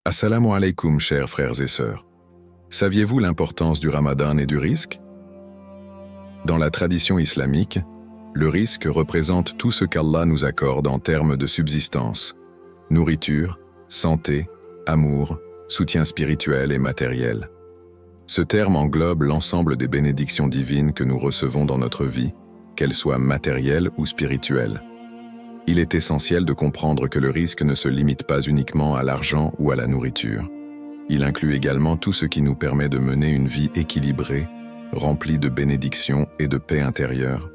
Assalamu alaikum, chers frères et sœurs. Saviez-vous l'importance du Ramadan et du risque? Dans la tradition islamique, le risque représente tout ce qu'Allah nous accorde en termes de subsistance, nourriture, santé, amour, soutien spirituel et matériel. Ce terme englobe l'ensemble des bénédictions divines que nous recevons dans notre vie, qu'elles soient matérielles ou spirituelles. Il est essentiel de comprendre que le risque ne se limite pas uniquement à l'argent ou à la nourriture. Il inclut également tout ce qui nous permet de mener une vie équilibrée, remplie de bénédictions et de paix intérieure.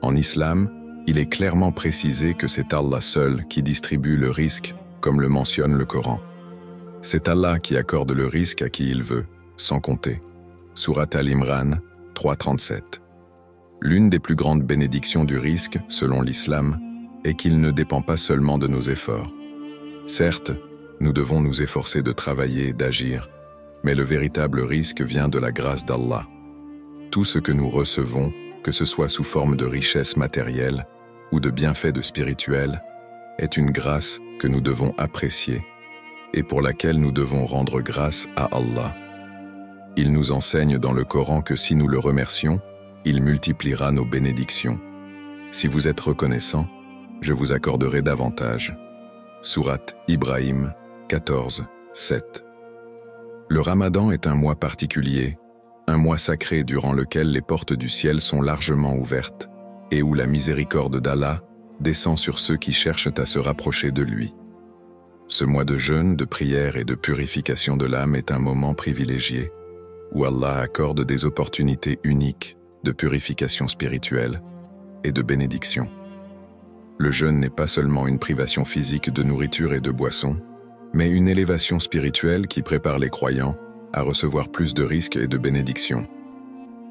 En islam, il est clairement précisé que c'est Allah seul qui distribue le risque, comme le mentionne le Coran. C'est Allah qui accorde le risque à qui il veut, sans compter. Sourate Al-Imran 3:37. L'une des plus grandes bénédictions du risque, selon l'islam, est qu'il ne dépend pas seulement de nos efforts. Certes, nous devons nous efforcer de travailler et d'agir, mais le véritable risque vient de la grâce d'Allah. Tout ce que nous recevons, que ce soit sous forme de richesse matérielle ou de bienfaits de spirituel, est une grâce que nous devons apprécier et pour laquelle nous devons rendre grâce à Allah. Il nous enseigne dans le Coran que si nous le remercions, il multipliera nos bénédictions. Si vous êtes reconnaissant, je vous accorderai davantage. Sourate Ibrahim 14:7. Le Ramadan est un mois particulier, un mois sacré durant lequel les portes du ciel sont largement ouvertes et où la miséricorde d'Allah descend sur ceux qui cherchent à se rapprocher de lui. Ce mois de jeûne, de prière et de purification de l'âme est un moment privilégié où Allah accorde des opportunités uniques de purification spirituelle et de bénédiction. Le jeûne n'est pas seulement une privation physique de nourriture et de boissons, mais une élévation spirituelle qui prépare les croyants à recevoir plus de risques et de bénédictions.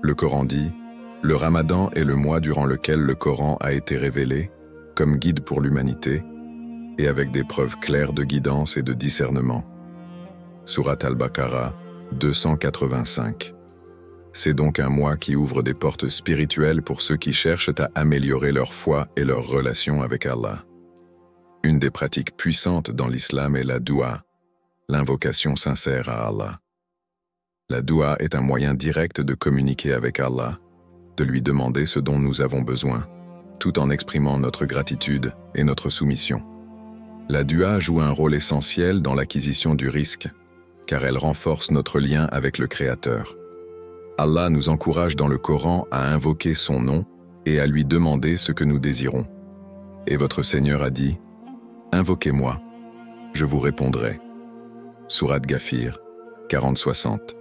Le Coran dit « Le Ramadan est le mois durant lequel le Coran a été révélé, comme guide pour l'humanité, et avec des preuves claires de guidance et de discernement. » Sourate Al-Baqarah 285. C'est donc un mois qui ouvre des portes spirituelles pour ceux qui cherchent à améliorer leur foi et leur relation avec Allah. Une des pratiques puissantes dans l'islam est la doua, l'invocation sincère à Allah. La doua est un moyen direct de communiquer avec Allah, de lui demander ce dont nous avons besoin, tout en exprimant notre gratitude et notre soumission. La doua joue un rôle essentiel dans l'acquisition du risque, car elle renforce notre lien avec le Créateur. Allah nous encourage dans le Coran à invoquer son nom et à lui demander ce que nous désirons. Et votre Seigneur a dit « Invoquez-moi, je vous répondrai. » Sourate Ghafir 40-60.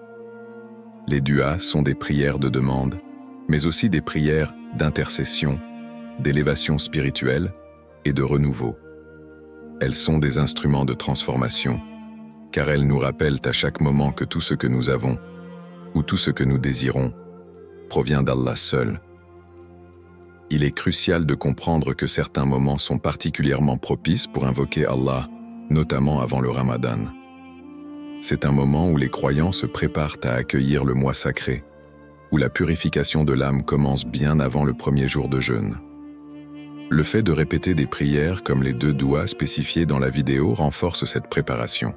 Les duas sont des prières de demande, mais aussi des prières d'intercession, d'élévation spirituelle et de renouveau. Elles sont des instruments de transformation, car elles nous rappellent à chaque moment que tout ce que nous avons, ou tout ce que nous désirons, provient d'Allah seul. Il est crucial de comprendre que certains moments sont particulièrement propices pour invoquer Allah, notamment avant le Ramadan. C'est un moment où les croyants se préparent à accueillir le mois sacré, où la purification de l'âme commence bien avant le premier jour de jeûne. Le fait de répéter des prières comme les 2 douas spécifiées dans la vidéo renforce cette préparation.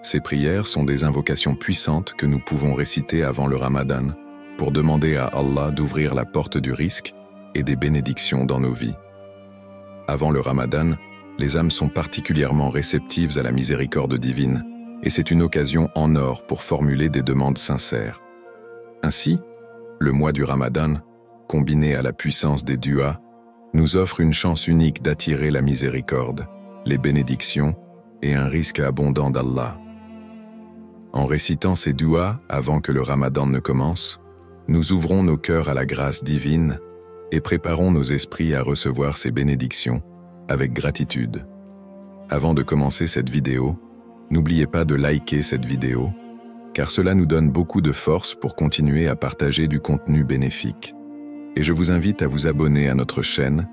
Ces prières sont des invocations puissantes que nous pouvons réciter avant le Ramadan pour demander à Allah d'ouvrir la porte du risque et des bénédictions dans nos vies. Avant le Ramadan, les âmes sont particulièrement réceptives à la miséricorde divine et c'est une occasion en or pour formuler des demandes sincères. Ainsi, le mois du Ramadan, combiné à la puissance des duas, nous offre une chance unique d'attirer la miséricorde, les bénédictions et un risque abondant d'Allah. En récitant ces duas avant que le Ramadan ne commence, nous ouvrons nos cœurs à la grâce divine et préparons nos esprits à recevoir ces bénédictions avec gratitude. Avant de commencer cette vidéo, n'oubliez pas de liker cette vidéo, car cela nous donne beaucoup de force pour continuer à partager du contenu bénéfique. Et je vous invite à vous abonner à notre chaîne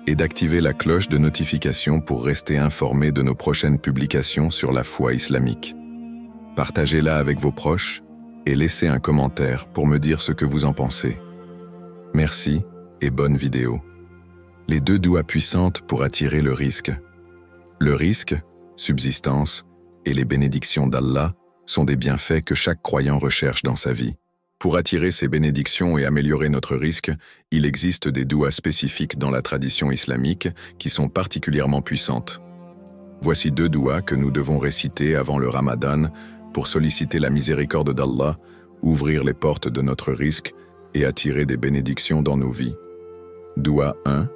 et d'activer la cloche de notification pour rester informé de nos prochaines publications sur la foi islamique. Partagez-la avec vos proches et laissez un commentaire pour me dire ce que vous en pensez. Merci et bonne vidéo. Les 2 douas puissantes pour attirer le risque. Le risque, subsistance, et les bénédictions d'Allah sont des bienfaits que chaque croyant recherche dans sa vie. Pour attirer ces bénédictions et améliorer notre risque, il existe des douas spécifiques dans la tradition islamique qui sont particulièrement puissantes. Voici 2 douas que nous devons réciter avant le Ramadan pour solliciter la miséricorde d'Allah, ouvrir les portes de notre risque et attirer des bénédictions dans nos vies. Doua 1.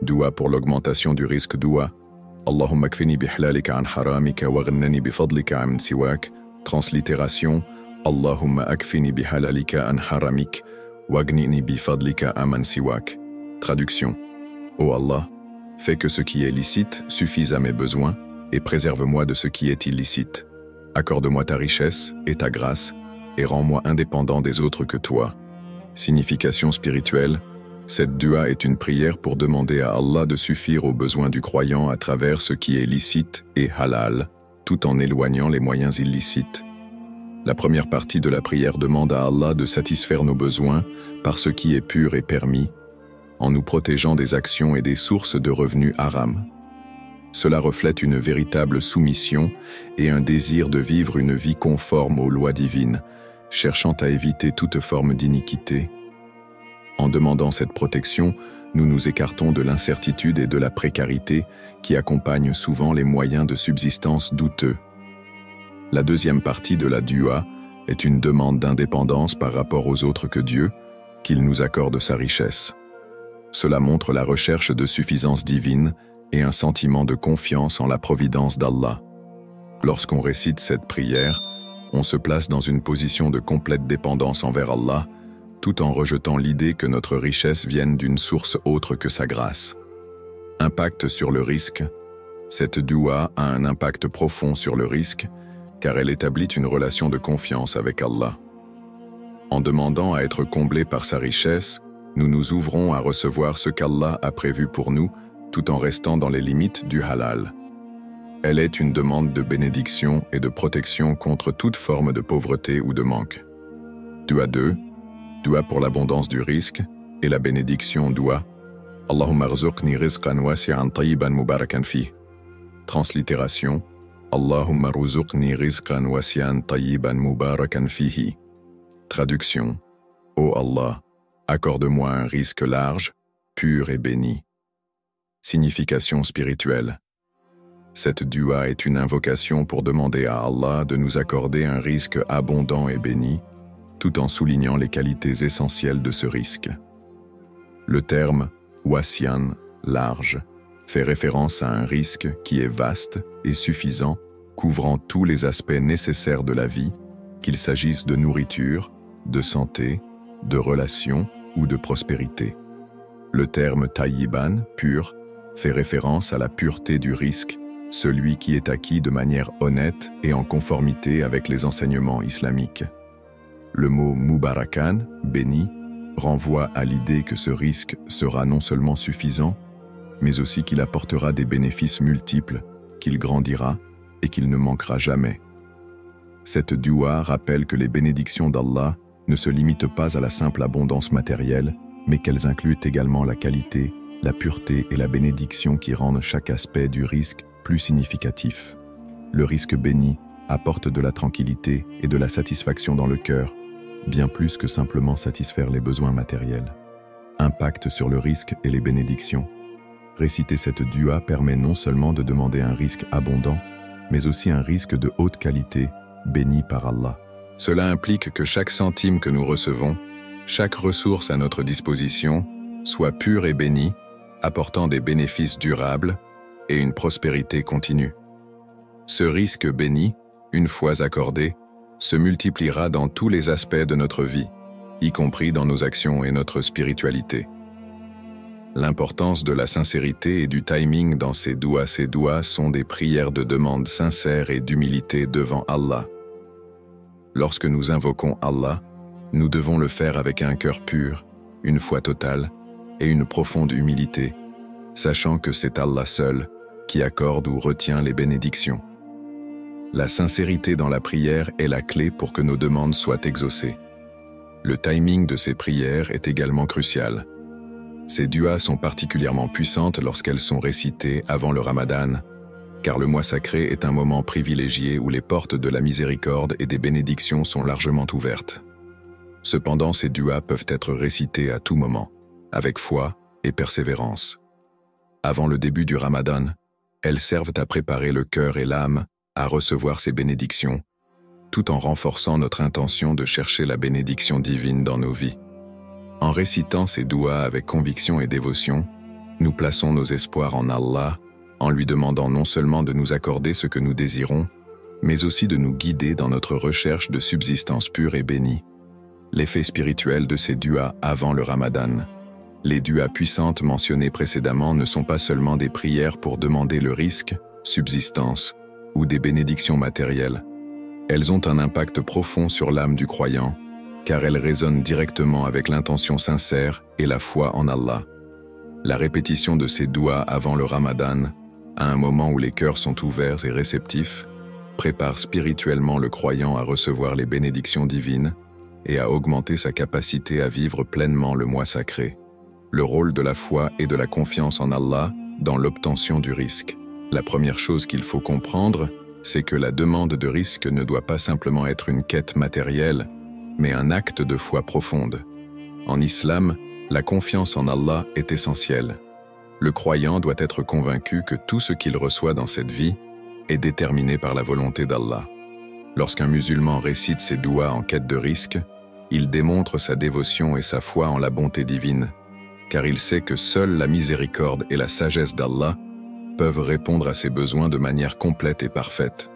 Doua pour l'augmentation du risque. Doua Allahumma kfini bihlalika an haramika wa ghnani bifadlika an siwak. Translittération Allahumma akfini bihalalika an haramik wa ghnini bifadlika aman siwak. Traduction Ô Allah, fais que ce qui est licite suffise à mes besoins et préserve-moi de ce qui est illicite. Accorde-moi ta richesse et ta grâce et rends-moi indépendant des autres que toi. Signification spirituelle, cette dua est une prière pour demander à Allah de suffire aux besoins du croyant à travers ce qui est licite et halal, tout en éloignant les moyens illicites. La première partie de la prière demande à Allah de satisfaire nos besoins par ce qui est pur et permis, en nous protégeant des actions et des sources de revenus haram. Cela reflète une véritable soumission et un désir de vivre une vie conforme aux lois divines, cherchant à éviter toute forme d'iniquité. En demandant cette protection, nous nous écartons de l'incertitude et de la précarité qui accompagnent souvent les moyens de subsistance douteux. La deuxième partie de la dua est une demande d'indépendance par rapport aux autres que Dieu, qu'il nous accorde sa richesse. Cela montre la recherche de suffisance divine et un sentiment de confiance en la providence d'Allah. Lorsqu'on récite cette prière, on se place dans une position de complète dépendance envers Allah, tout en rejetant l'idée que notre richesse vienne d'une source autre que sa grâce. Impact sur le risque. Cette dua a un impact profond sur le risque, car elle établit une relation de confiance avec Allah. En demandant à être comblés par sa richesse, nous nous ouvrons à recevoir ce qu'Allah a prévu pour nous, tout en restant dans les limites du halal. Elle est une demande de bénédiction et de protection contre toute forme de pauvreté ou de manque. Dua 2. Dua pour l'abondance du risque et la bénédiction. Dua Allahumma rzuqni rizqan wasi'an tayyiban mubarakan fih. Translittération Allahumma rzuqni rizqan wasi'an tayyiban mubarakan fihi. Traduction Ô Allah, accorde-moi un risque large, pur et béni. Signification spirituelle. Cette dua est une invocation pour demander à Allah de nous accorder un risque abondant et béni, tout en soulignant les qualités essentielles de ce risque. Le terme « wasian » large fait référence à un risque qui est vaste et suffisant, couvrant tous les aspects nécessaires de la vie, qu'il s'agisse de nourriture, de santé, de relations ou de prospérité. Le terme « tayyiban » pur fait référence à la pureté du risque, celui qui est acquis de manière honnête et en conformité avec les enseignements islamiques. Le mot « mubarakan » béni renvoie à l'idée que ce risque sera non seulement suffisant, mais aussi qu'il apportera des bénéfices multiples, qu'il grandira et qu'il ne manquera jamais. Cette dua rappelle que les bénédictions d'Allah ne se limitent pas à la simple abondance matérielle, mais qu'elles incluent également la qualité, la pureté et la bénédiction qui rendent chaque aspect du risque plus significatif. Le risque béni apporte de la tranquillité et de la satisfaction dans le cœur, bien plus que simplement satisfaire les besoins matériels. Impact sur le risque et les bénédictions. Réciter cette dua permet non seulement de demander un risque abondant, mais aussi un risque de haute qualité, béni par Allah. Cela implique que chaque centime que nous recevons, chaque ressource à notre disposition, soit pure et bénie, apportant des bénéfices durables et une prospérité continue. Ce risque béni, une fois accordé, se multipliera dans tous les aspects de notre vie, y compris dans nos actions et notre spiritualité. L'importance de la sincérité et du timing dans ces doigts sont des prières de demande sincère et d'humilité devant Allah. Lorsque nous invoquons Allah, nous devons le faire avec un cœur pur, une foi totale et une profonde humilité, sachant que c'est Allah seul qui accorde ou retient les bénédictions. La sincérité dans la prière est la clé pour que nos demandes soient exaucées. Le timing de ces prières est également crucial. Ces duas sont particulièrement puissantes lorsqu'elles sont récitées avant le Ramadan, car le mois sacré est un moment privilégié où les portes de la miséricorde et des bénédictions sont largement ouvertes. Cependant, ces duas peuvent être récités à tout moment, avec foi et persévérance. Avant le début du Ramadan, elles servent à préparer le cœur et l'âme à recevoir ces bénédictions, tout en renforçant notre intention de chercher la bénédiction divine dans nos vies. En récitant ces duas avec conviction et dévotion, nous plaçons nos espoirs en Allah, en lui demandant non seulement de nous accorder ce que nous désirons, mais aussi de nous guider dans notre recherche de subsistance pure et bénie. L'effet spirituel de ces duas avant le Ramadan. Les duas puissantes mentionnées précédemment ne sont pas seulement des prières pour demander le risque, subsistance ou des bénédictions matérielles. Elles ont un impact profond sur l'âme du croyant, car elles résonnent directement avec l'intention sincère et la foi en Allah. La répétition de ces duas avant le Ramadan, à un moment où les cœurs sont ouverts et réceptifs, prépare spirituellement le croyant à recevoir les bénédictions divines et à augmenter sa capacité à vivre pleinement le mois sacré. Le rôle de la foi et de la confiance en Allah dans l'obtention du risque. La première chose qu'il faut comprendre, c'est que la demande de risque ne doit pas simplement être une quête matérielle, mais un acte de foi profonde. En islam, la confiance en Allah est essentielle. Le croyant doit être convaincu que tout ce qu'il reçoit dans cette vie est déterminé par la volonté d'Allah. Lorsqu'un musulman récite ses duas en quête de risque, il démontre sa dévotion et sa foi en la bonté divine, car il sait que seule la miséricorde et la sagesse d'Allah peuvent répondre à ses besoins de manière complète et parfaite.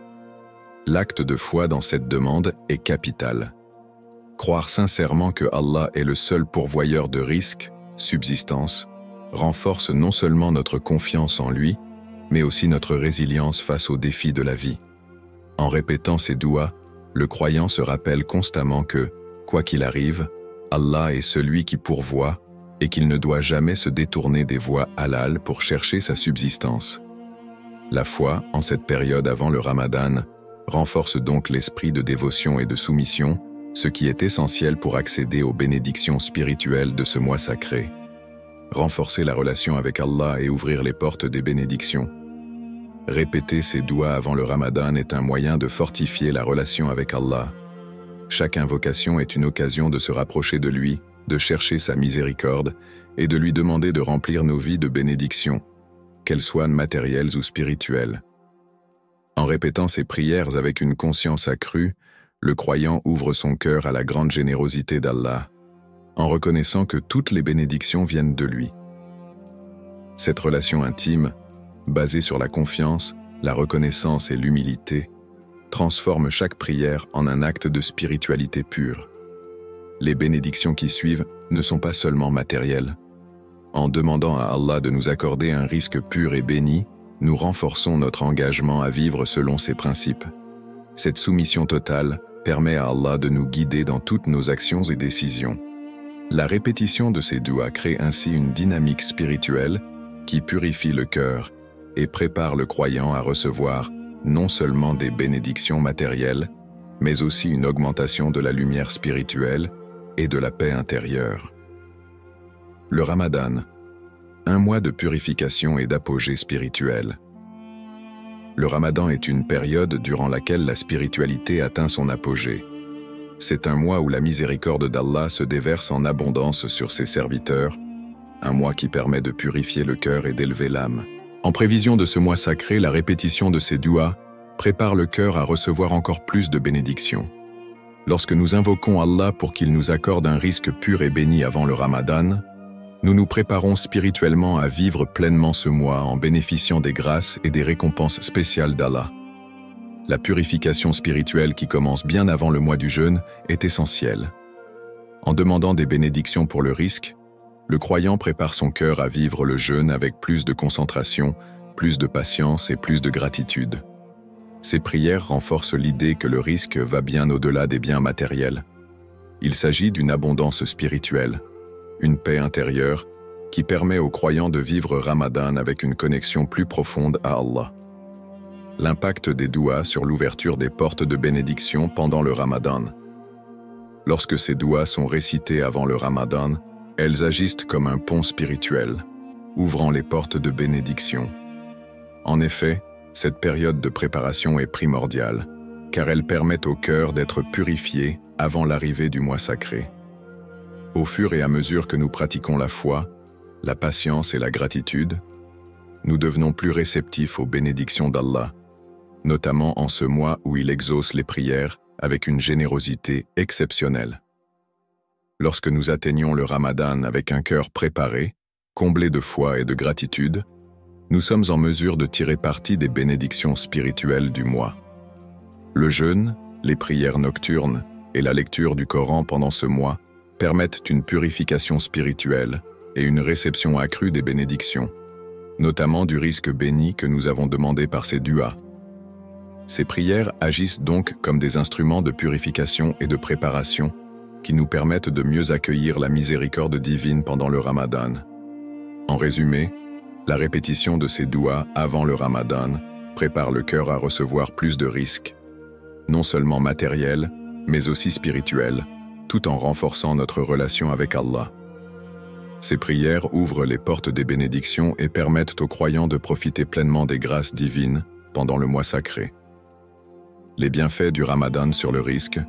L'acte de foi dans cette demande est capital. Croire sincèrement que Allah est le seul pourvoyeur de risque, subsistance, renforce non seulement notre confiance en lui, mais aussi notre résilience face aux défis de la vie. En répétant ces duas, le croyant se rappelle constamment que, quoi qu'il arrive, Allah est celui qui pourvoit et qu'il ne doit jamais se détourner des voies halal pour chercher sa subsistance. La foi, en cette période avant le Ramadan, renforce donc l'esprit de dévotion et de soumission, ce qui est essentiel pour accéder aux bénédictions spirituelles de ce mois sacré. Renforcer la relation avec Allah et ouvrir les portes des bénédictions. Répéter ces duas avant le Ramadan est un moyen de fortifier la relation avec Allah. Chaque invocation est une occasion de se rapprocher de lui, de chercher sa miséricorde et de lui demander de remplir nos vies de bénédictions, qu'elles soient matérielles ou spirituelles. En répétant ces prières avec une conscience accrue, le croyant ouvre son cœur à la grande générosité d'Allah, en reconnaissant que toutes les bénédictions viennent de lui. Cette relation intime, basée sur la confiance, la reconnaissance et l'humilité, transforme chaque prière en un acte de spiritualité pure. Les bénédictions qui suivent ne sont pas seulement matérielles. En demandant à Allah de nous accorder un risque pur et béni, nous renforçons notre engagement à vivre selon ses principes. Cette soumission totale permet à Allah de nous guider dans toutes nos actions et décisions. La répétition de ces duas crée ainsi une dynamique spirituelle qui purifie le cœur et prépare le croyant à recevoir non seulement des bénédictions matérielles, mais aussi une augmentation de la lumière spirituelle et de la paix intérieure. Le Ramadan, un mois de purification et d'apogée spirituelle. Le Ramadan est une période durant laquelle la spiritualité atteint son apogée. C'est un mois où la miséricorde d'Allah se déverse en abondance sur ses serviteurs, un mois qui permet de purifier le cœur et d'élever l'âme. En prévision de ce mois sacré, la répétition de ces duas prépare le cœur à recevoir encore plus de bénédictions. Lorsque nous invoquons Allah pour qu'il nous accorde un risque pur et béni avant le Ramadan, nous nous préparons spirituellement à vivre pleinement ce mois en bénéficiant des grâces et des récompenses spéciales d'Allah. La purification spirituelle qui commence bien avant le mois du jeûne est essentielle. En demandant des bénédictions pour le risque, le croyant prépare son cœur à vivre le jeûne avec plus de concentration, plus de patience et plus de gratitude. Ces prières renforcent l'idée que le risque va bien au-delà des biens matériels. Il s'agit d'une abondance spirituelle, une paix intérieure qui permet aux croyants de vivre Ramadan avec une connexion plus profonde à Allah. L'impact des duas sur l'ouverture des portes de bénédiction pendant le Ramadan. Lorsque ces duas sont récitées avant le Ramadan, elles agissent comme un pont spirituel, ouvrant les portes de bénédiction. En effet, Cette période de préparation est primordiale, car elle permet au cœur d'être purifié avant l'arrivée du mois sacré. Au fur et à mesure que nous pratiquons la foi, la patience et la gratitude, nous devenons plus réceptifs aux bénédictions d'Allah, notamment en ce mois où il exauce les prières avec une générosité exceptionnelle. Lorsque nous atteignons le Ramadan avec un cœur préparé, comblé de foi et de gratitude, nous sommes en mesure de tirer parti des bénédictions spirituelles du mois. Le jeûne, les prières nocturnes et la lecture du Coran pendant ce mois permettent une purification spirituelle et une réception accrue des bénédictions, notamment du risque béni que nous avons demandé par ces duas. Ces prières agissent donc comme des instruments de purification et de préparation qui nous permettent de mieux accueillir la miséricorde divine pendant le Ramadan. En résumé, la répétition de ces duas avant le Ramadan prépare le cœur à recevoir plus de risques, non seulement matériels, mais aussi spirituels, tout en renforçant notre relation avec Allah. Ces prières ouvrent les portes des bénédictions et permettent aux croyants de profiter pleinement des grâces divines pendant le mois sacré. Les bienfaits du Ramadan sur le risque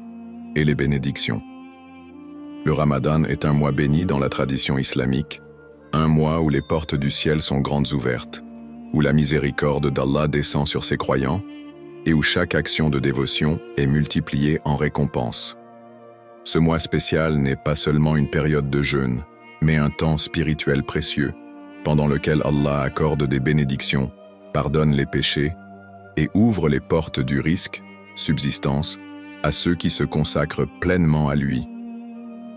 et les bénédictions. Le Ramadan est un mois béni dans la tradition islamique, un mois où les portes du ciel sont grandes ouvertes, où la miséricorde d'Allah descend sur ses croyants et où chaque action de dévotion est multipliée en récompense. Ce mois spécial n'est pas seulement une période de jeûne, mais un temps spirituel précieux, pendant lequel Allah accorde des bénédictions, pardonne les péchés et ouvre les portes du risque, subsistance, à ceux qui se consacrent pleinement à lui.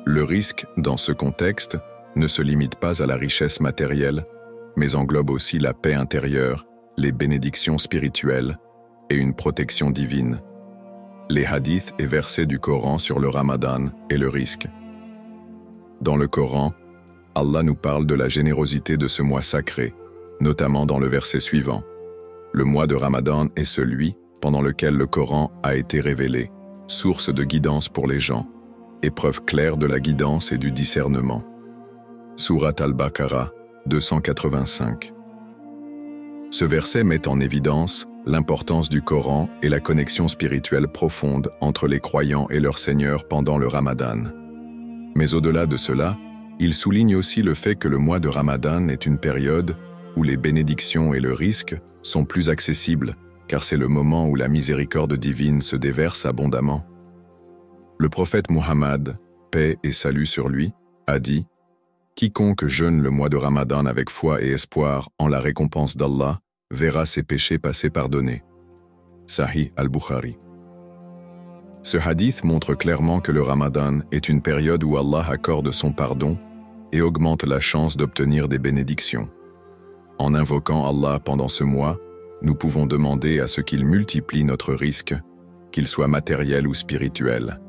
Le risque, dans ce contexte, ne se limite pas à la richesse matérielle, mais englobe aussi la paix intérieure, les bénédictions spirituelles et une protection divine. Les hadiths et versets du Coran sur le Ramadan et le risque. Dans le Coran, Allah nous parle de la générosité de ce mois sacré, notamment dans le verset suivant. Le mois de Ramadan est celui pendant lequel le Coran a été révélé, source de guidance pour les gens, épreuve claire de la guidance et du discernement. Surat al-Baqarah 285. Ce verset met en évidence l'importance du Coran et la connexion spirituelle profonde entre les croyants et leur Seigneur pendant le Ramadan. Mais au-delà de cela, il souligne aussi le fait que le mois de Ramadan est une période où les bénédictions et le risque sont plus accessibles, car c'est le moment où la miséricorde divine se déverse abondamment. Le prophète Muhammad, paix et salut sur lui, a dit « Quiconque jeûne le mois de Ramadan avec foi et espoir en la récompense d'Allah verra ses péchés passer pardonnés. » Sahih al-Bukhari. Ce hadith montre clairement que le Ramadan est une période où Allah accorde son pardon et augmente la chance d'obtenir des bénédictions. En invoquant Allah pendant ce mois, nous pouvons demander à ce qu'il multiplie notre risque, qu'il soit matériel ou spirituel.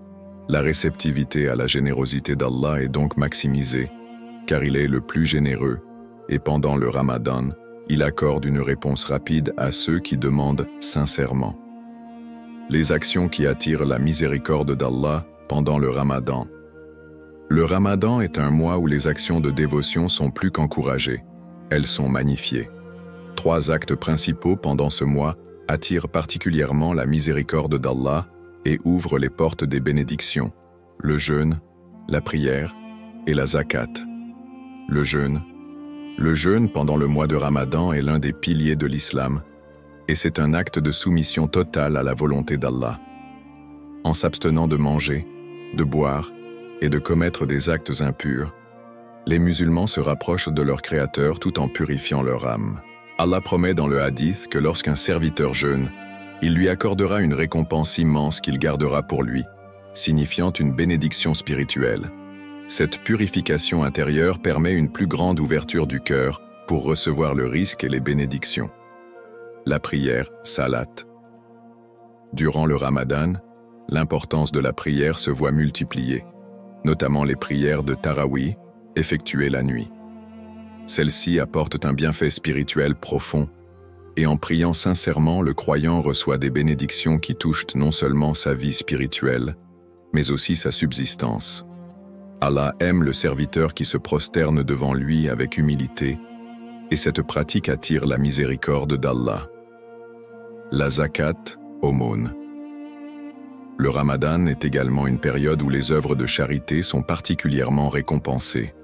La réceptivité à la générosité d'Allah est donc maximisée, car il est le plus généreux, et pendant le Ramadan, il accorde une réponse rapide à ceux qui demandent sincèrement. Les actions qui attirent la miséricorde d'Allah pendant le Ramadan. Le Ramadan est un mois où les actions de dévotion sont plus qu'encouragées, elles sont magnifiées. 3 actes principaux pendant ce mois attirent particulièrement la miséricorde d'Allah et ouvrent les portes des bénédictions, le jeûne, la prière et la zakat. Le jeûne. Le jeûne pendant le mois de Ramadan est l'un des piliers de l'islam, et c'est un acte de soumission totale à la volonté d'Allah. En s'abstenant de manger, de boire et de commettre des actes impurs, les musulmans se rapprochent de leur Créateur tout en purifiant leur âme. Allah promet dans le hadith que lorsqu'un serviteur jeûne, il lui accordera une récompense immense qu'il gardera pour lui, signifiant une bénédiction spirituelle. Cette purification intérieure permet une plus grande ouverture du cœur pour recevoir le risque et les bénédictions. La prière, salat. Durant le Ramadan, l'importance de la prière se voit multipliée, notamment les prières de Tarawih, effectuées la nuit. Celles-ci apportent un bienfait spirituel profond, et en priant sincèrement, le croyant reçoit des bénédictions qui touchent non seulement sa vie spirituelle, mais aussi sa subsistance. Allah aime le serviteur qui se prosterne devant lui avec humilité, et cette pratique attire la miséricorde d'Allah. La zakat, aumône. Le Ramadan est également une période où les œuvres de charité sont particulièrement récompensées.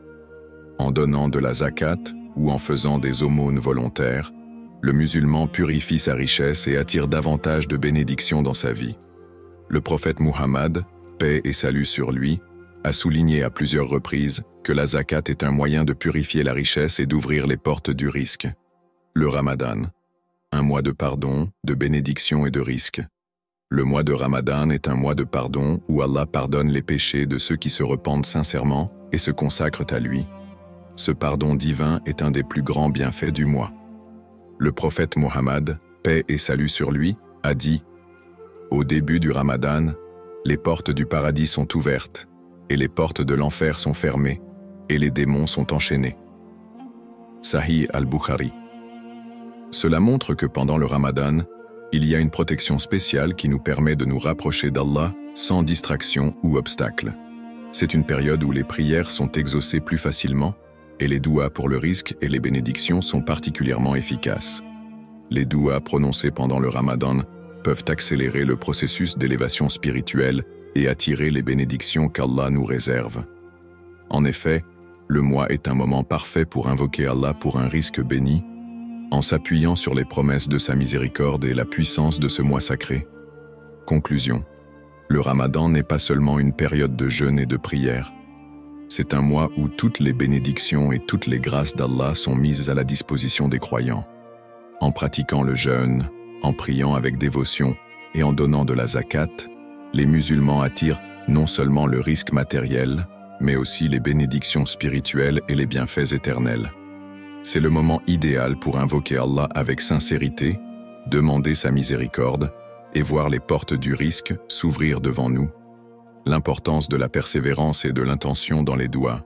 En donnant de la zakat ou en faisant des aumônes volontaires, le musulman purifie sa richesse et attire davantage de bénédictions dans sa vie. Le prophète Muhammad, paix et salut sur lui, a souligné à plusieurs reprises que la zakat est un moyen de purifier la richesse et d'ouvrir les portes du risque. Le Ramadan, un mois de pardon, de bénédiction et de risque. Le mois de Ramadan est un mois de pardon où Allah pardonne les péchés de ceux qui se repentent sincèrement et se consacrent à lui. Ce pardon divin est un des plus grands bienfaits du mois. Le prophète Muhammad, paix et salut sur lui, a dit « Au début du Ramadan, les portes du paradis sont ouvertes, et les portes de l'enfer sont fermées, et les démons sont enchaînés. » Sahih al-Bukhari. Cela montre que pendant le Ramadan, il y a une protection spéciale qui nous permet de nous rapprocher d'Allah sans distraction ou obstacle. C'est une période où les prières sont exaucées plus facilement et les douas pour le risque et les bénédictions sont particulièrement efficaces. Les douas prononcées pendant le Ramadan peuvent accélérer le processus d'élévation spirituelle et attirer les bénédictions qu'Allah nous réserve. En effet, le mois est un moment parfait pour invoquer Allah pour un risque béni, en s'appuyant sur les promesses de sa miséricorde et la puissance de ce mois sacré. Conclusion. Le Ramadan n'est pas seulement une période de jeûne et de prière. C'est un mois où toutes les bénédictions et toutes les grâces d'Allah sont mises à la disposition des croyants. En pratiquant le jeûne, en priant avec dévotion et en donnant de la zakat, les musulmans attirent non seulement le risque matériel, mais aussi les bénédictions spirituelles et les bienfaits éternels. C'est le moment idéal pour invoquer Allah avec sincérité, demander sa miséricorde et voir les portes du risque s'ouvrir devant nous. L'importance de la persévérance et de l'intention dans les douas.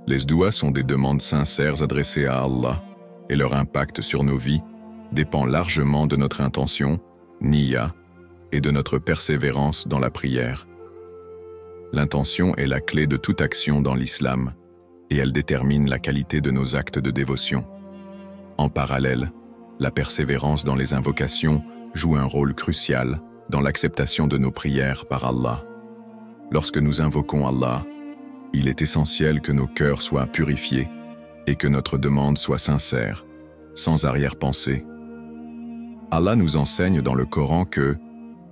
Les douas sont des demandes sincères adressées à Allah et leur impact sur nos vies dépend largement de notre intention, niya, et de notre persévérance dans la prière. L'intention est la clé de toute action dans l'islam et elle détermine la qualité de nos actes de dévotion. En parallèle, la persévérance dans les invocations joue un rôle crucial dans l'acceptation de nos prières par Allah. Lorsque nous invoquons Allah, il est essentiel que nos cœurs soient purifiés et que notre demande soit sincère, sans arrière-pensée. Allah nous enseigne dans le Coran que,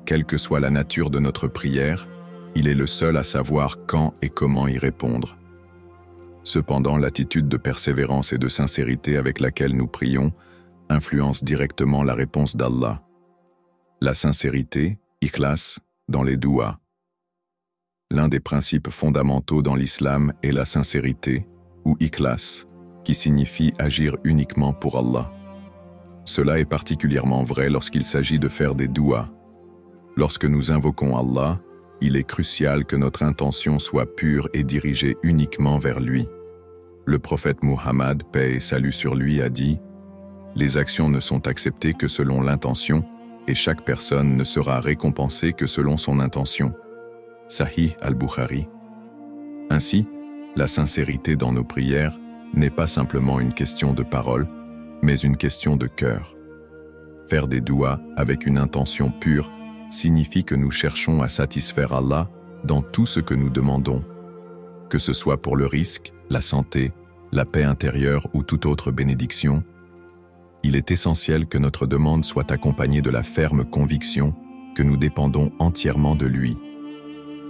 quelle que soit la nature de notre prière, il est le seul à savoir quand et comment y répondre. Cependant, l'attitude de persévérance et de sincérité avec laquelle nous prions influence directement la réponse d'Allah. La sincérité, ikhlas, dans les douas. L'un des principes fondamentaux dans l'islam est la sincérité, ou ikhlas, qui signifie agir uniquement pour Allah. Cela est particulièrement vrai lorsqu'il s'agit de faire des douas. Lorsque nous invoquons Allah, il est crucial que notre intention soit pure et dirigée uniquement vers lui. Le prophète Muhammad, paix et salut sur lui, a dit « Les actions ne sont acceptées que selon l'intention et chaque personne ne sera récompensée que selon son intention. » Sahih al-Bukhari. Ainsi, la sincérité dans nos prières n'est pas simplement une question de parole, mais une question de cœur. Faire des douas avec une intention pure signifie que nous cherchons à satisfaire Allah dans tout ce que nous demandons. Que ce soit pour le risque, la santé, la paix intérieure ou toute autre bénédiction, il est essentiel que notre demande soit accompagnée de la ferme conviction que nous dépendons entièrement de lui.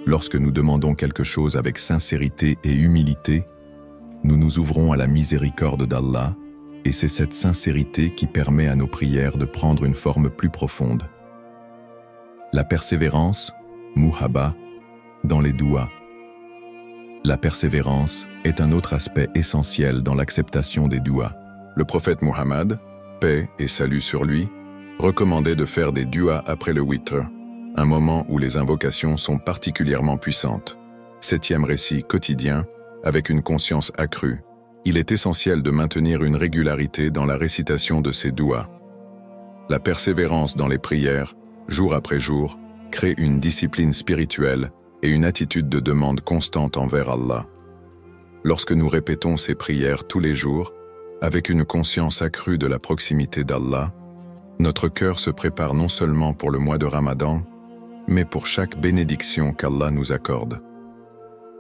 Lorsque nous demandons quelque chose avec sincérité et humilité, nous nous ouvrons à la miséricorde d'Allah et c'est cette sincérité qui permet à nos prières de prendre une forme plus profonde. La persévérance, muhabba, dans les douas. La persévérance est un autre aspect essentiel dans l'acceptation des douas. Le prophète Muhammad, paix et salut sur lui, recommandait de faire des douas après le witr, un moment où les invocations sont particulièrement puissantes. 7e récit quotidien, avec une conscience accrue. Il est essentiel de maintenir une régularité dans la récitation de ces douas. La persévérance dans les prières, jour après jour, crée une discipline spirituelle et une attitude de demande constante envers Allah. Lorsque nous répétons ces prières tous les jours, avec une conscience accrue de la proximité d'Allah, Notre cœur se prépare non seulement pour le mois de Ramadan, mais pour chaque bénédiction qu'Allah nous accorde.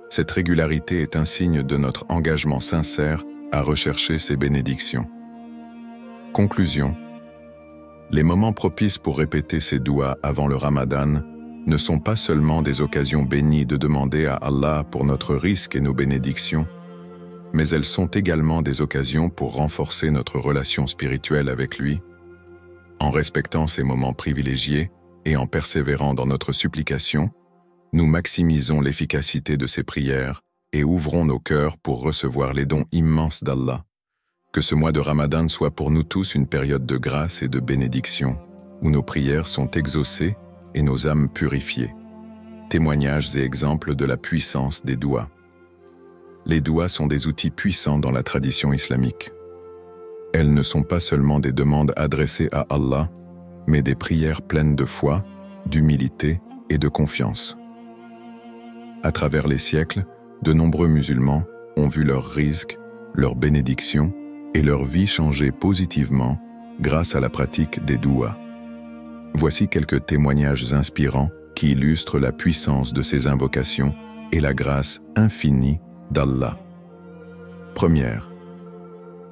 Cette régularité est un signe de notre engagement sincère à rechercher ces bénédictions. Conclusion. Les moments propices pour répéter ces douas avant le Ramadan ne sont pas seulement des occasions bénies de demander à Allah pour notre risque et nos bénédictions, mais elles sont également des occasions pour renforcer notre relation spirituelle avec lui. En respectant ces moments privilégiés et en persévérant dans notre supplication, nous maximisons l'efficacité de ces prières et ouvrons nos cœurs pour recevoir les dons immenses d'Allah. Que ce mois de Ramadan soit pour nous tous une période de grâce et de bénédiction, où nos prières sont exaucées et nos âmes purifiées. Témoignages et exemples de la puissance des douas. Les douas sont des outils puissants dans la tradition islamique. Elles ne sont pas seulement des demandes adressées à Allah, mais des prières pleines de foi, d'humilité et de confiance. À travers les siècles, de nombreux musulmans ont vu leurs risques, leurs bénédictions et leur vie changer positivement grâce à la pratique des douas. Voici quelques témoignages inspirants qui illustrent la puissance de ces invocations et la grâce infinie d'Allah. Première,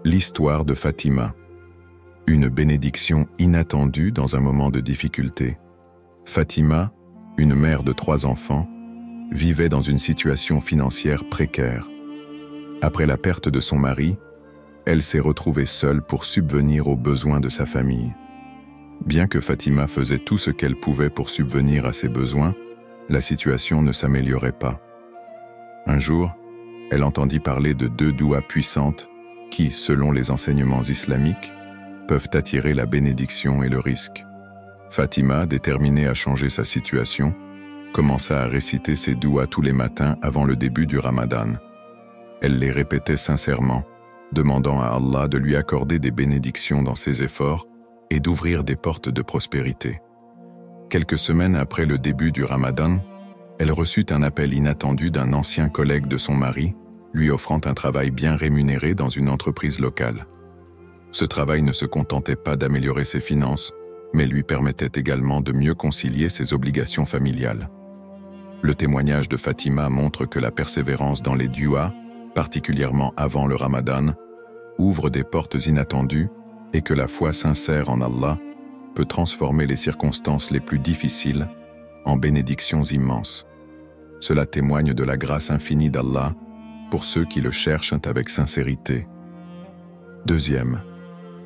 l'histoire de Fatima. Une bénédiction inattendue dans un moment de difficulté. Fatima, une mère de 3 enfants, vivait dans une situation financière précaire. Après la perte de son mari, elle s'est retrouvée seule pour subvenir aux besoins de sa famille. Bien que Fatima faisait tout ce qu'elle pouvait pour subvenir à ses besoins, la situation ne s'améliorait pas. Un jour, elle entendit parler de 2 douas puissantes qui, selon les enseignements islamiques, peuvent attirer la bénédiction et le risque. Fatima, déterminée à changer sa situation, commença à réciter ses douas tous les matins avant le début du Ramadan. Elle les répétait sincèrement, demandant à Allah de lui accorder des bénédictions dans ses efforts et d'ouvrir des portes de prospérité. Quelques semaines après le début du Ramadan, elle reçut un appel inattendu d'un ancien collègue de son mari, lui offrant un travail bien rémunéré dans une entreprise locale. Ce travail ne se contentait pas d'améliorer ses finances, mais lui permettait également de mieux concilier ses obligations familiales. Le témoignage de Fatima montre que la persévérance dans les duas, particulièrement avant le Ramadan, ouvre des portes inattendues et que la foi sincère en Allah peut transformer les circonstances les plus difficiles en bénédictions immenses. Cela témoigne de la grâce infinie d'Allah pour ceux qui le cherchent avec sincérité. Deuxième,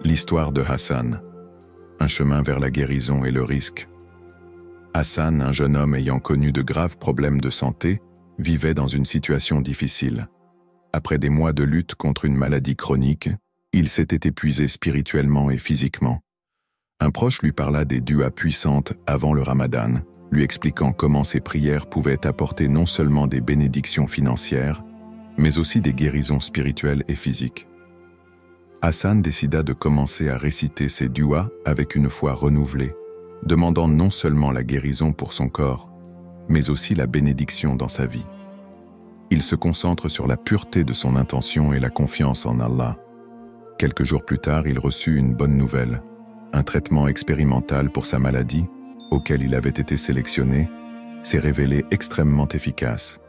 l'histoire de Hassan. Un chemin vers la guérison et le risque. Hassan, un jeune homme ayant connu de graves problèmes de santé, vivait dans une situation difficile. Après des mois de lutte contre une maladie chronique, il s'était épuisé spirituellement et physiquement. Un proche lui parla des duas puissantes avant le Ramadan, lui expliquant comment ses prières pouvaient apporter non seulement des bénédictions financières, mais aussi des guérisons spirituelles et physiques. Hassan décida de commencer à réciter ses duas avec une foi renouvelée, demandant non seulement la guérison pour son corps, mais aussi la bénédiction dans sa vie. Il se concentre sur la pureté de son intention et la confiance en Allah. Quelques jours plus tard, il reçut une bonne nouvelle. Un traitement expérimental pour sa maladie, auquel il avait été sélectionné, s'est révélé extrêmement efficace.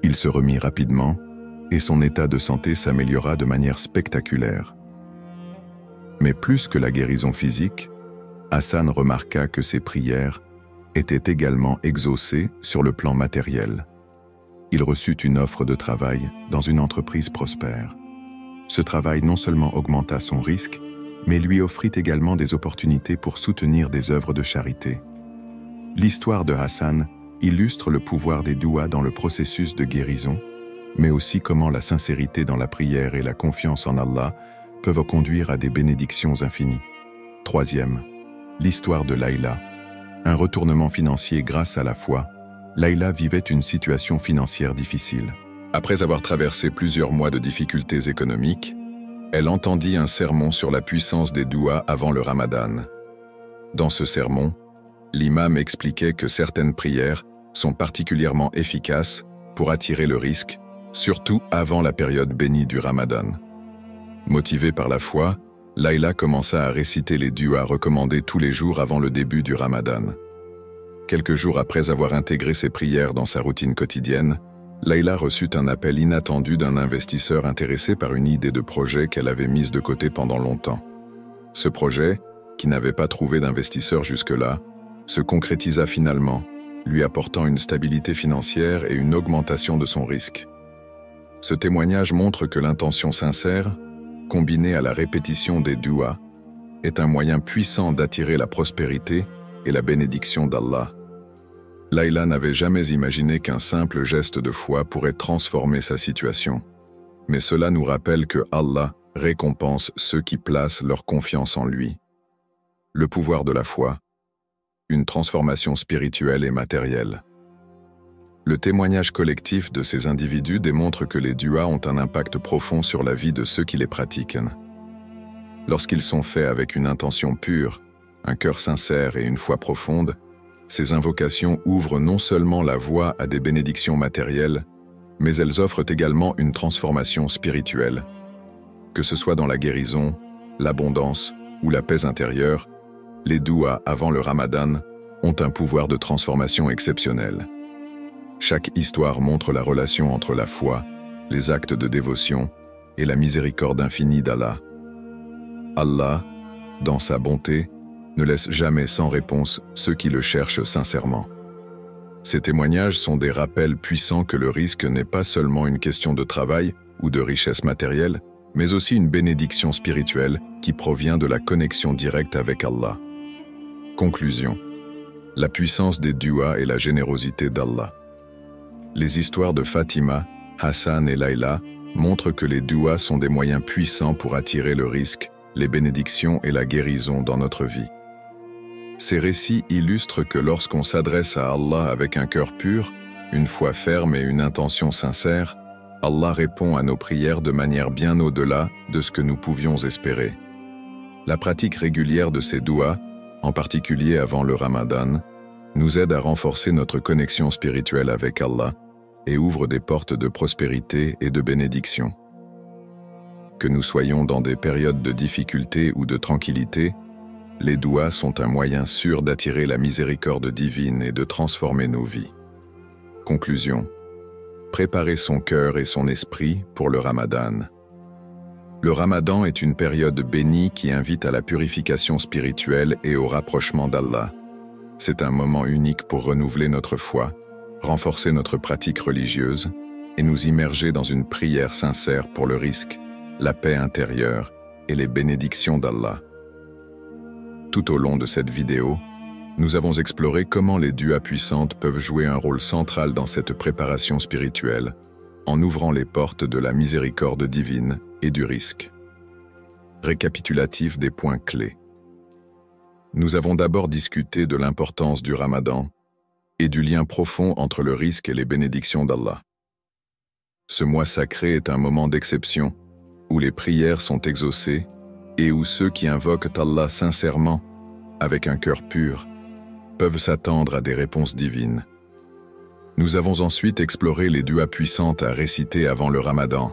Il se remit rapidement et son état de santé s'améliora de manière spectaculaire. Mais plus que la guérison physique, Hassan remarqua que ses prières étaient également exaucées sur le plan matériel. Il reçut une offre de travail dans une entreprise prospère. Ce travail non seulement augmenta son risque, mais lui offrit également des opportunités pour soutenir des œuvres de charité. L'histoire de Hassan illustre le pouvoir des douas dans le processus de guérison, mais aussi comment la sincérité dans la prière et la confiance en Allah peuvent conduire à des bénédictions infinies. Troisième, l'histoire de Layla. Un retournement financier grâce à la foi. Layla vivait une situation financière difficile. Après avoir traversé plusieurs mois de difficultés économiques, elle entendit un sermon sur la puissance des douas avant le Ramadan. Dans ce sermon, l'imam expliquait que certaines prières sont particulièrement efficaces pour attirer le risque, surtout avant la période bénie du Ramadan. Motivée par la foi, Layla commença à réciter les duas recommandés tous les jours avant le début du Ramadan. Quelques jours après avoir intégré ces prières dans sa routine quotidienne, Layla reçut un appel inattendu d'un investisseur intéressé par une idée de projet qu'elle avait mise de côté pendant longtemps. Ce projet, qui n'avait pas trouvé d'investisseur jusque-là, se concrétisa finalement, lui apportant une stabilité financière et une augmentation de son risque. Ce témoignage montre que l'intention sincère, combinée à la répétition des duas, est un moyen puissant d'attirer la prospérité et la bénédiction d'Allah. Layla n'avait jamais imaginé qu'un simple geste de foi pourrait transformer sa situation. Mais cela nous rappelle que Allah récompense ceux qui placent leur confiance en lui. Le pouvoir de la foi, une transformation spirituelle et matérielle. Le témoignage collectif de ces individus démontre que les duas ont un impact profond sur la vie de ceux qui les pratiquent. Lorsqu'ils sont faits avec une intention pure, un cœur sincère et une foi profonde, ces invocations ouvrent non seulement la voie à des bénédictions matérielles, mais elles offrent également une transformation spirituelle. Que ce soit dans la guérison, l'abondance ou la paix intérieure, les duas avant le Ramadan ont un pouvoir de transformation exceptionnel. Chaque histoire montre la relation entre la foi, les actes de dévotion et la miséricorde infinie d'Allah. Allah, dans sa bonté, ne laisse jamais sans réponse ceux qui le cherchent sincèrement. Ces témoignages sont des rappels puissants que le risque n'est pas seulement une question de travail ou de richesse matérielle, mais aussi une bénédiction spirituelle qui provient de la connexion directe avec Allah. Conclusion. La puissance des duas et la générosité d'Allah. Les histoires de Fatima, Hassan et Layla montrent que les duas sont des moyens puissants pour attirer le risque, les bénédictions et la guérison dans notre vie. Ces récits illustrent que lorsqu'on s'adresse à Allah avec un cœur pur, une foi ferme et une intention sincère, Allah répond à nos prières de manière bien au-delà de ce que nous pouvions espérer. La pratique régulière de ces duas, en particulier avant le Ramadan, nous aide à renforcer notre connexion spirituelle avec Allah et ouvre des portes de prospérité et de bénédiction. Que nous soyons dans des périodes de difficulté ou de tranquillité, les duas sont un moyen sûr d'attirer la miséricorde divine et de transformer nos vies. Conclusion. Préparer son cœur et son esprit pour le Ramadan. Le Ramadan est une période bénie qui invite à la purification spirituelle et au rapprochement d'Allah. C'est un moment unique pour renouveler notre foi, renforcer notre pratique religieuse et nous immerger dans une prière sincère pour le risque, la paix intérieure et les bénédictions d'Allah. Tout au long de cette vidéo, nous avons exploré comment les duas puissantes peuvent jouer un rôle central dans cette préparation spirituelle, en ouvrant les portes de la miséricorde divine et du risque. Récapitulatif des points clés. Nous avons d'abord discuté de l'importance du Ramadan et du lien profond entre le risque et les bénédictions d'Allah. Ce mois sacré est un moment d'exception, où les prières sont exaucées et où ceux qui invoquent Allah sincèrement, avec un cœur pur, peuvent s'attendre à des réponses divines. Nous avons ensuite exploré les duas puissantes à réciter avant le Ramadan,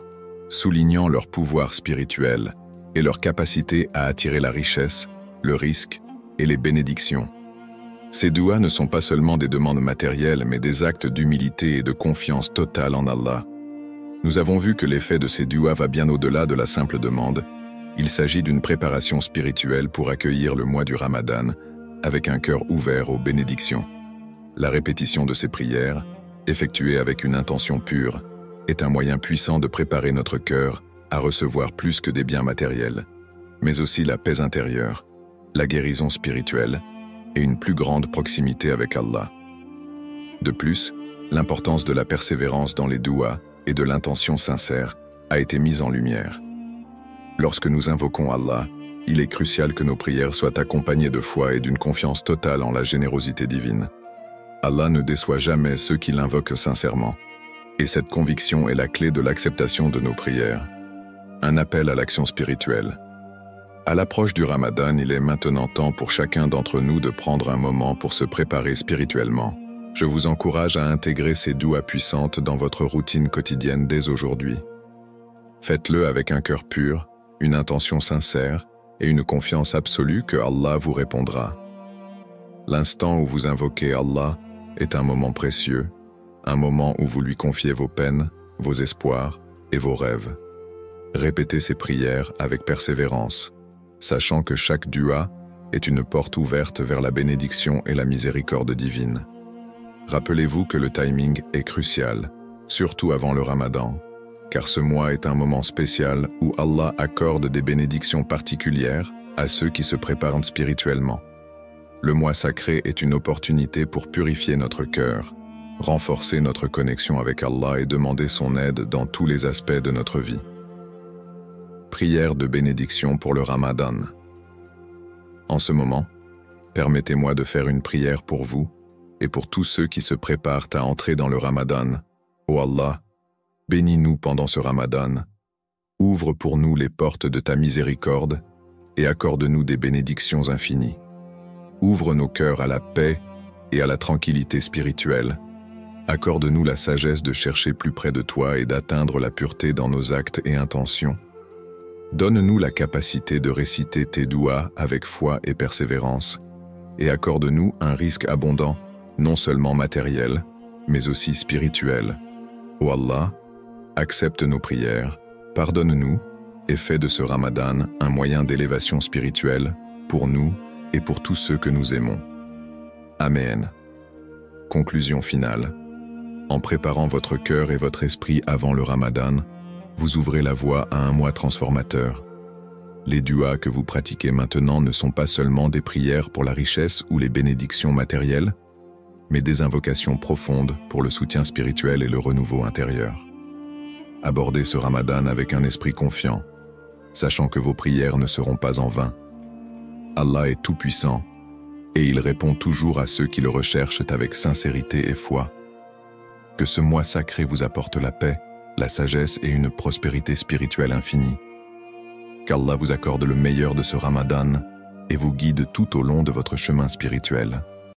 soulignant leur pouvoir spirituel et leur capacité à attirer la richesse, le risque et les bénédictions. Ces duas ne sont pas seulement des demandes matérielles, mais des actes d'humilité et de confiance totale en Allah. Nous avons vu que l'effet de ces duas va bien au-delà de la simple demande. Il s'agit d'une préparation spirituelle pour accueillir le mois du Ramadan avec un cœur ouvert aux bénédictions. La répétition de ces prières, effectuée avec une intention pure, est un moyen puissant de préparer notre cœur à recevoir plus que des biens matériels, mais aussi la paix intérieure, la guérison spirituelle et une plus grande proximité avec Allah. De plus, l'importance de la persévérance dans les duas et de l'intention sincère a été mise en lumière. Lorsque nous invoquons Allah, il est crucial que nos prières soient accompagnées de foi et d'une confiance totale en la générosité divine. Allah ne déçoit jamais ceux qui l'invoquent sincèrement, et cette conviction est la clé de l'acceptation de nos prières. Un appel à l'action spirituelle. À l'approche du Ramadan, il est maintenant temps pour chacun d'entre nous de prendre un moment pour se préparer spirituellement. Je vous encourage à intégrer ces duas puissantes dans votre routine quotidienne dès aujourd'hui. Faites-le avec un cœur pur, une intention sincère et une confiance absolue que Allah vous répondra. L'instant où vous invoquez Allah est un moment précieux, un moment où vous lui confiez vos peines, vos espoirs et vos rêves. Répétez ces prières avec persévérance, sachant que chaque dua est une porte ouverte vers la bénédiction et la miséricorde divine. Rappelez-vous que le timing est crucial, surtout avant le Ramadan, car ce mois est un moment spécial où Allah accorde des bénédictions particulières à ceux qui se préparent spirituellement. Le mois sacré est une opportunité pour purifier notre cœur, renforcer notre connexion avec Allah et demander son aide dans tous les aspects de notre vie. Prière de bénédiction pour le Ramadan. En ce moment, permettez-moi de faire une prière pour vous et pour tous ceux qui se préparent à entrer dans le Ramadan. Ô Allah, bénis-nous pendant ce Ramadan, ouvre pour nous les portes de ta miséricorde et accorde-nous des bénédictions infinies. Ouvre nos cœurs à la paix et à la tranquillité spirituelle. Accorde-nous la sagesse de chercher plus près de toi et d'atteindre la pureté dans nos actes et intentions. Donne-nous la capacité de réciter tes douas avec foi et persévérance, et accorde-nous un risque abondant, non seulement matériel, mais aussi spirituel. Ô Allah, accepte nos prières, pardonne-nous et fais de ce Ramadan un moyen d'élévation spirituelle pour nous et pour tous ceux que nous aimons. Amen. Conclusion finale. En préparant votre cœur et votre esprit avant le Ramadan, vous ouvrez la voie à un mois transformateur. Les duas que vous pratiquez maintenant ne sont pas seulement des prières pour la richesse ou les bénédictions matérielles, mais des invocations profondes pour le soutien spirituel et le renouveau intérieur. Abordez ce Ramadan avec un esprit confiant, sachant que vos prières ne seront pas en vain. Allah est tout-puissant, et il répond toujours à ceux qui le recherchent avec sincérité et foi. Que ce mois sacré vous apporte la paix, la sagesse et une prospérité spirituelle infinie. Qu'Allah vous accorde le meilleur de ce Ramadan et vous guide tout au long de votre chemin spirituel.